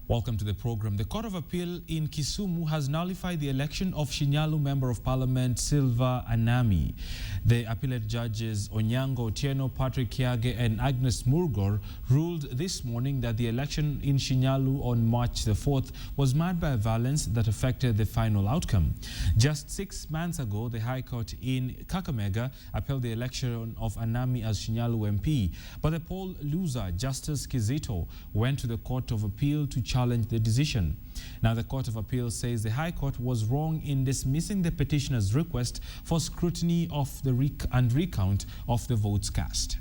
Welcome to the program. The Court of Appeal in Kisumu has nullified the election of Shinyalu Member of Parliament Silva Anami. The appellate judges Onyango Otieno, Patrick Kiage and Agnes Murgor ruled this morning that the election in Shinyalu on March the 4th was marred by violence that affected the final outcome. Just 6 months ago, the High Court in Kakamega upheld the election of Anami as Shinyalu MP, but the poll loser, Justice Kizito, went to the Court of Appeal to challenge the decision. Now, the Court of Appeal says the High Court was wrong in dismissing the petitioner's request for scrutiny of the recount of the votes cast.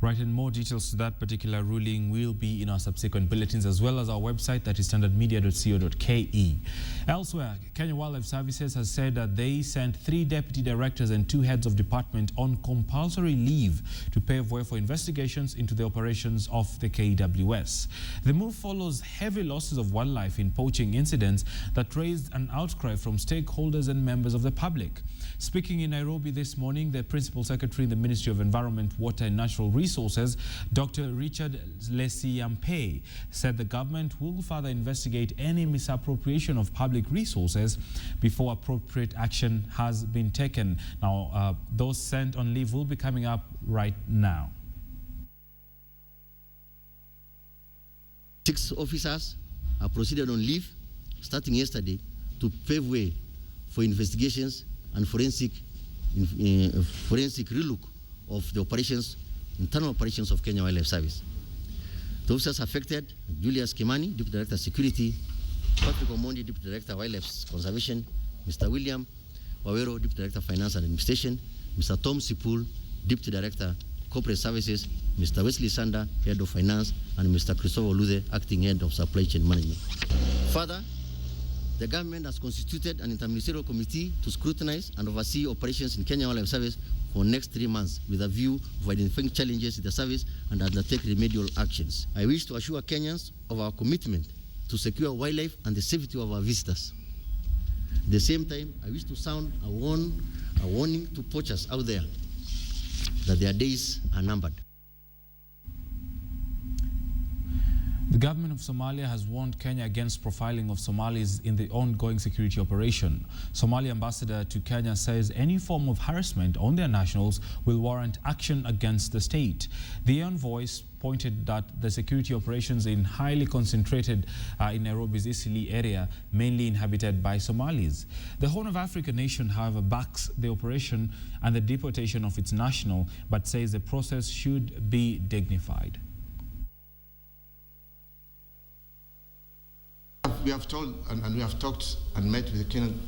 Right, and more details to that particular ruling will be in our subsequent bulletins, as well as our website, that is standardmedia.co.ke. Elsewhere, Kenya Wildlife Services has said that they sent 3 deputy directors and 2 heads of department on compulsory leave to pave way for investigations into the operations of the KWS. The move follows heavy losses of wildlife in poaching incidents that raised an outcry from stakeholders and members of the public. Speaking in Nairobi this morning, the Principal Secretary in the Ministry of Environment, Water and Natural Resources, Dr. Richard Lesiampe, said the government will further investigate any misappropriation of public resources before appropriate action has been taken. Now, those sent on leave will be coming up right now. 6 officers are proceeded on leave starting yesterday to pave way for investigations and forensic relook of the operations, internal operations of Kenya Wildlife Service. The officers affected: Julius Kimani, Deputy Director Security; Patrick Omondi, Deputy Director Wildlife Conservation; Mr. William Wawero, Deputy Director Finance and Administration; Mr. Tom Sipul, Deputy Director Corporate Services; Mr. Wesley Sander, Head of Finance; and Mr. Christopher Luthe, Acting Head of Supply Chain Management. Further, the government has constituted an interministerial committee to scrutinize and oversee operations in Kenya Wildlife Service for the next 3 months with a view of identifying challenges in the service and undertake remedial actions. I wish to assure Kenyans of our commitment to secure wildlife and the safety of our visitors. At the same time, I wish to sound a warning to poachers out there that their days are numbered. The government of Somalia has warned Kenya against profiling of Somalis in the ongoing security operation. Somali ambassador to Kenya says any form of harassment on their nationals will warrant action against the state. The envoy pointed that the security operations in highly concentrated in Nairobi's Eastleigh area, mainly inhabited by Somalis. The Horn of Africa nation, however, backs the operation and the deportation of its national, but says the process should be dignified. We have told and we have talked and met with the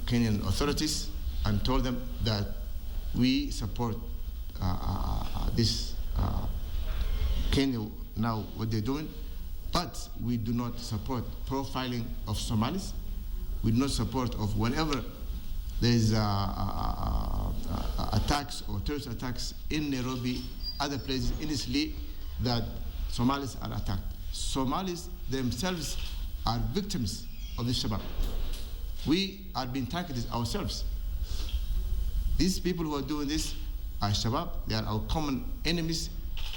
Kenyan authorities and told them that we support this Kenya now what they're doing, but we do not support profiling of Somalis. We do not support of whenever there is attacks or terrorist attacks in Nairobi, other places in Eastleigh, that Somalis are attacked. Somalis themselves are victims of this Shabab. We are being targeted ourselves. These people who are doing this are Shabab. They are our common enemies.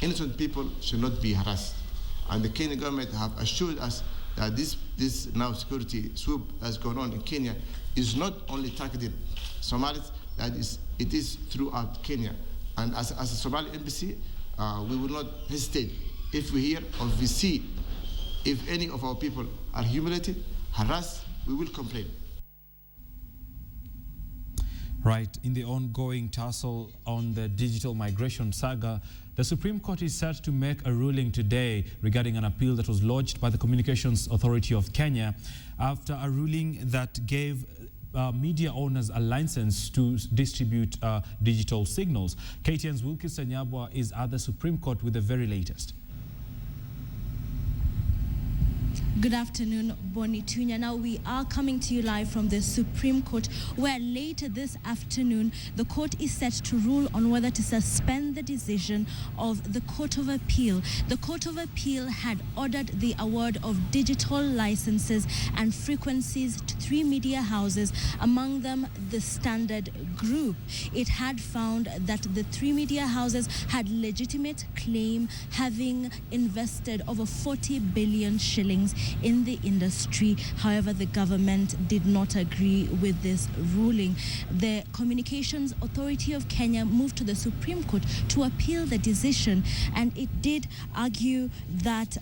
Innocent people should not be harassed. And the Kenyan government have assured us that this now security swoop that's going on in Kenya is not only targeting Somalis, that it is throughout Kenya. And as a Somali embassy, we will not hesitate if we hear or we see if any of our people are humiliated, harassed, we will complain. Right, in the ongoing tussle on the digital migration saga, the Supreme Court is set to make a ruling today regarding an appeal that was lodged by the Communications Authority of Kenya after a ruling that gave media owners a license to distribute digital signals. KTN's Wilkis Sanyabwa is at the Supreme Court with the very latest. Good afternoon, Bonitunya. Now we are coming to you live from the Supreme Court, where later this afternoon the court is set to rule on whether to suspend the decision of the Court of Appeal. The Court of Appeal had ordered the award of digital licenses and frequencies to 3 media houses, among them the Standard Group. It had found that the 3 media houses had legitimate claim, having invested over 40 billion shillings in the industry. However, the government did not agree with this ruling. The Communications Authority of Kenya moved to the Supreme Court to appeal the decision, and it did argue that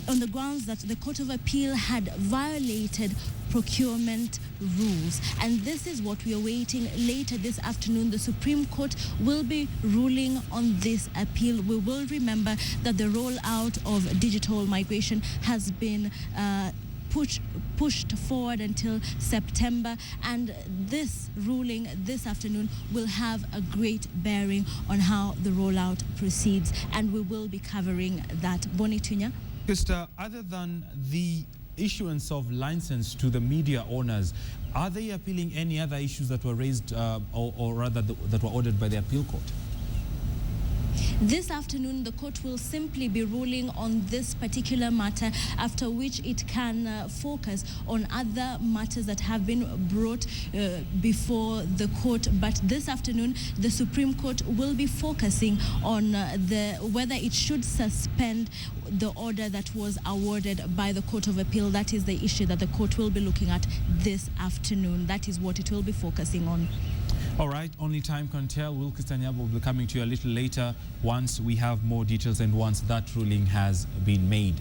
on the grounds that the Court of Appeal had violated procurement rules. And this is what we are waiting. Later this afternoon, the Supreme Court will be ruling on this appeal. We will remember that the rollout of digital migration has been pushed forward until September, and this ruling this afternoon will have a great bearing on how the rollout proceeds, and we will be covering that. Bonitunya? Other than the issuance of license to the media owners, are they appealing any other issues that were raised or rather that were ordered by the appeal court? This afternoon, the court will simply be ruling on this particular matter, after which it can focus on other matters that have been brought before the court. But this afternoon, the Supreme Court will be focusing on whether it should suspend the order that was awarded by the Court of Appeal. That is the issue that the court will be looking at this afternoon. That is what it will be focusing on. All right, only time can tell. Will Kistanyabo will be coming to you a little later once we have more details and once that ruling has been made.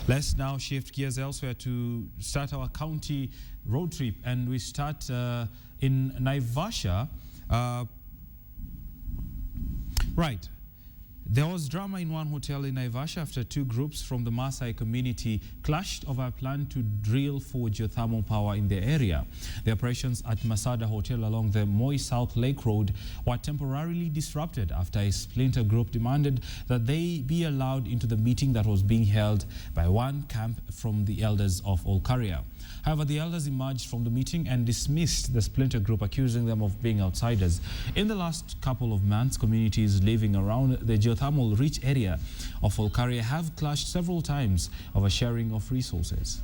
Let's now shift gears elsewhere to start our county road trip, and we start in Naivasha. Right. There was drama in one hotel in Naivasha after 2 groups from the Maasai community clashed over a plan to drill for geothermal power in the area. The operations at Masada Hotel along the Moi South Lake Road were temporarily disrupted after a splinter group demanded that they be allowed into the meeting that was being held by one camp from the elders of Olkaria. However, the elders emerged from the meeting and dismissed the splinter group, accusing them of being outsiders. In the last couple of months, communities living around the geothermal rich area of Olkaria have clashed several times over sharing of resources.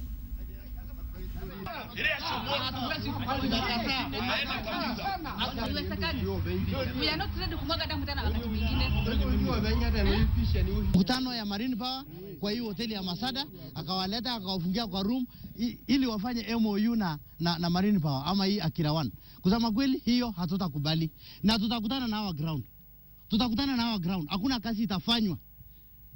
Mkutano ya Marine Power kwa hii hoteli ya Masada, akawaleta akawafungia kwa room ili wafanye MOU na Marine Power ama hii Akirawan. Kusema kweli hiyo hatutakubali, na tutakutana na hawa ground. Hakuna kazi itafanywa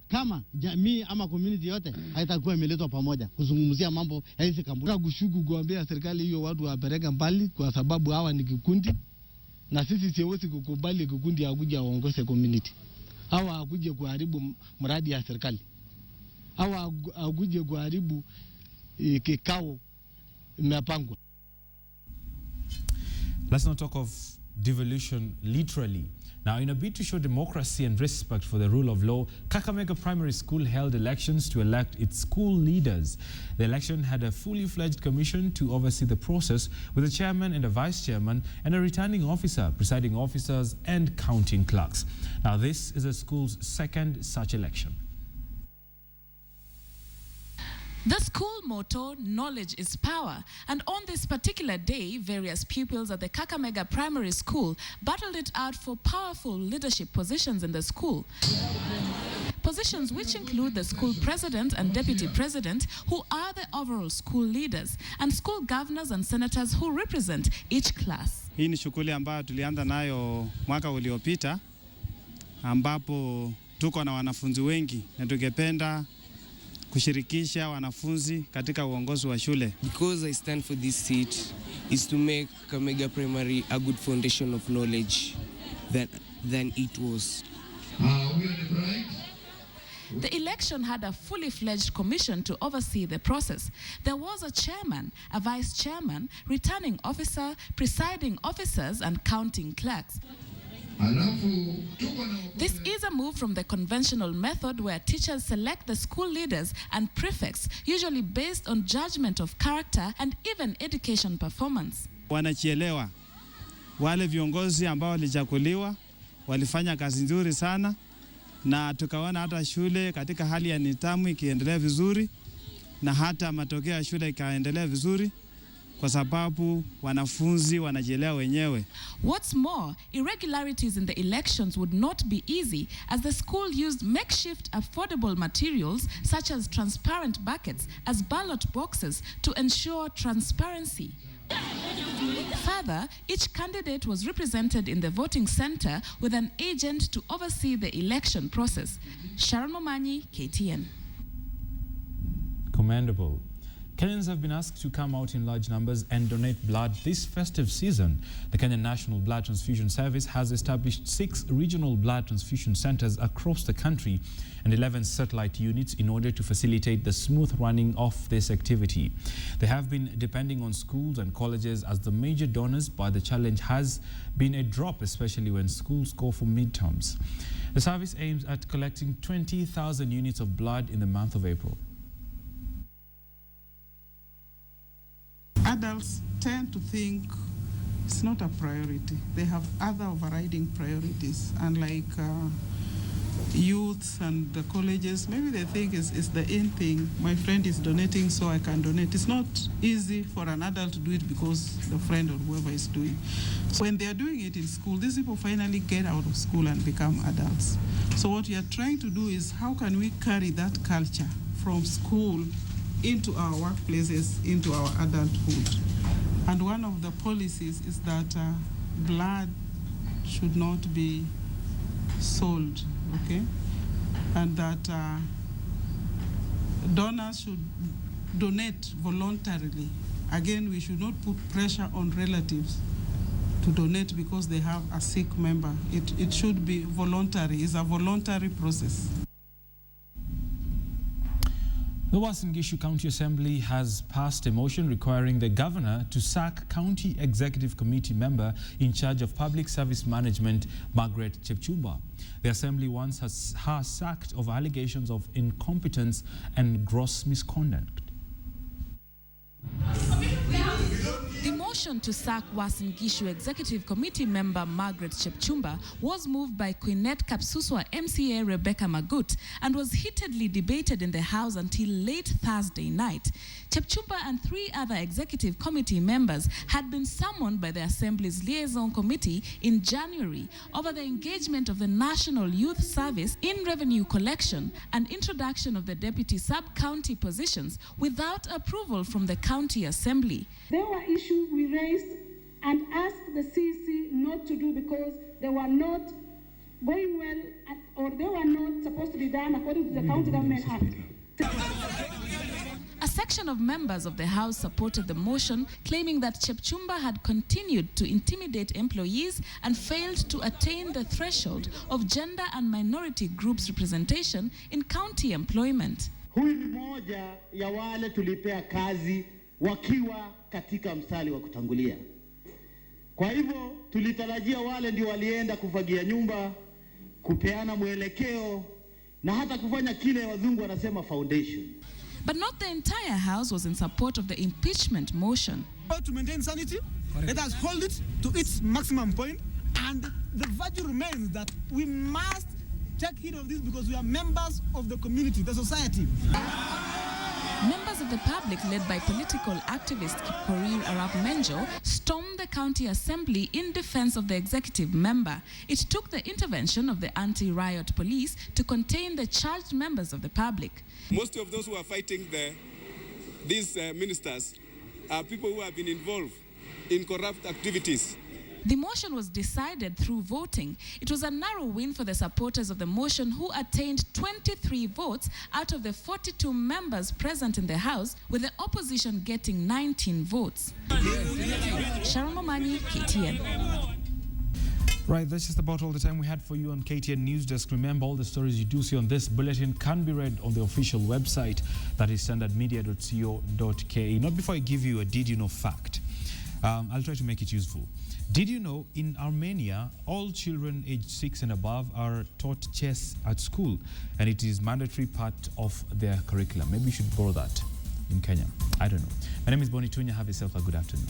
kama jamii ama community yote haitakuwa imeletwa pamoja kuzungumzia mambo ya hizi kampuni. Kushuku kuambia serikali hiyo watu wapeleke mbali, kwa sababu hawa ni kikundi, na sisi siwezi kukubali kikundi hakuja waongoze community. Hawa hakuje kuharibu mradi ya serikali. Hawa hakuje kuharibu kikao imepangwa. Let's not talk of devolution literally. Now, in a bid to show democracy and respect for the rule of law, Kakamega Primary School held elections to elect its school leaders. The election had a fully fledged commission to oversee the process, with a chairman and a vice chairman and a returning officer, presiding officers and counting clerks. Now, this is the school's second such election. The school motto, knowledge is power, and on this particular day, various pupils at the Kakamega Primary School battled it out for powerful leadership positions in the school. Positions which include the school president and deputy president, who are the overall school leaders, and school governors and senators who represent each class. Hii ni shughuli ambayo tulianza nayo mwaka uliopita, ambapo tuko na wanafunzi wengi na tungependa kushirikisha wanafunzi katika uongozi wa shule. Because I stand for this seat is to make Kakamega Primary a good foundation of knowledge than it was. The election had a fully fledged commission to oversee the process. There was a chairman, a vice chairman, returning officer, presiding officers, and counting clerks. This is a move from the conventional method where teachers select the school leaders and prefects, usually based on judgment of character and even education performance. Wanachielewa. Wale viongozi ambao walichaguliwa walifanya kazi nzuri sana, na tukaona hata shule katika hali ya nidhamu ikiendelea vizuri, na hata matokeo ya shule ikaendelea vizuri kwa sababu wanafunzi wanajielewa wenyewe. What's more, irregularities in the elections would not be easy as the school used makeshift affordable materials such as transparent buckets as ballot boxes to ensure transparency. Further, each candidate was represented in the voting center with an agent to oversee the election process. Sharon Momanyi, KTN. Commendable. Kenyans have been asked to come out in large numbers and donate blood this festive season. The Kenyan National Blood Transfusion Service has established 6 regional blood transfusion centers across the country and 11 satellite units in order to facilitate the smooth running of this activity. They have been depending on schools and colleges as the major donors, but the challenge has been a drop, especially when schools go for midterms. The service aims at collecting 20,000 units of blood in the month of April. Adults tend to think it's not a priority. They have other overriding priorities, unlike youths and the colleges. Maybe they think it's the in thing. My friend is donating, so I can donate. It's not easy for an adult to do it because the friend or whoever is doing. So when they are doing it in school, these people finally get out of school and become adults. So what we are trying to do is how can we carry that culture from school into our workplaces, into our adulthood. And one of the policies is that blood should not be sold, okay? And that donors should donate voluntarily. Again, we should not put pressure on relatives to donate because they have a sick member. It should be voluntary. It's a voluntary process. The Gishu County Assembly has passed a motion requiring the governor to sack County Executive Committee member in charge of Public Service Management, Margaret Chepchumba. The Assembly wants her sacked of allegations of incompetence and gross misconduct. The motion to sack Gishu Executive Committee member Margaret Chepchumba was moved by Queenette Kapsuswa MCA Rebecca Magut and was heatedly debated in the House until late Thursday night. Chepchumba and 3 other Executive Committee members had been summoned by the Assembly's Liaison Committee in January over the engagement of the National Youth Service in revenue collection and introduction of the deputy sub-county positions without approval from the County Assembly. There were issues we raised and asked the CC not to do because they were not going well or they were not supposed to be done according to the County Government Act. A section of members of the House supported the motion, claiming that Chepchumba had continued to intimidate employees and failed to attain the threshold of gender and minority groups representation in county employment. Huyu ni moja ya wale tulipea kazi wakiwa katika mstari wa kutangulia. Kwa hivyo tulitarajia wale ndio walienda kufagia nyumba, kupeana mwelekeo na hata kufanya kile wazungu wanasema foundation. But not the entire House was in support of the impeachment motion. To maintain sanity, let us hold it to its maximum point, and the virtue remains that we must take heed of this because we are members of the community, the society. Members of the public, led by political activist Korir Arap Menjo, stormed the county assembly in defense of the executive member. It took the intervention of the anti-riot police to contain the charged members of the public. Most of those who are fighting these ministers are people who have been involved in corrupt activities. The motion was decided through voting. It was a narrow win for the supporters of the motion, who attained 23 votes out of the 42 members present in the House, with the opposition getting 19 votes. Sharon Momanyi, KTN. Right, that's just about all the time we had for you on KTN Newsdesk. Remember, all the stories you do see on this bulletin can be read on the official website, that is standardmedia.co.ke. Not before I give you a did you know fact. I'll try to make it useful. Did you know in Armenia, all children aged 6 and above are taught chess at school, and it is mandatory part of their curriculum? Maybe you should borrow that in Kenya. I don't know. My name is Boni Tunya. Have yourself a good afternoon.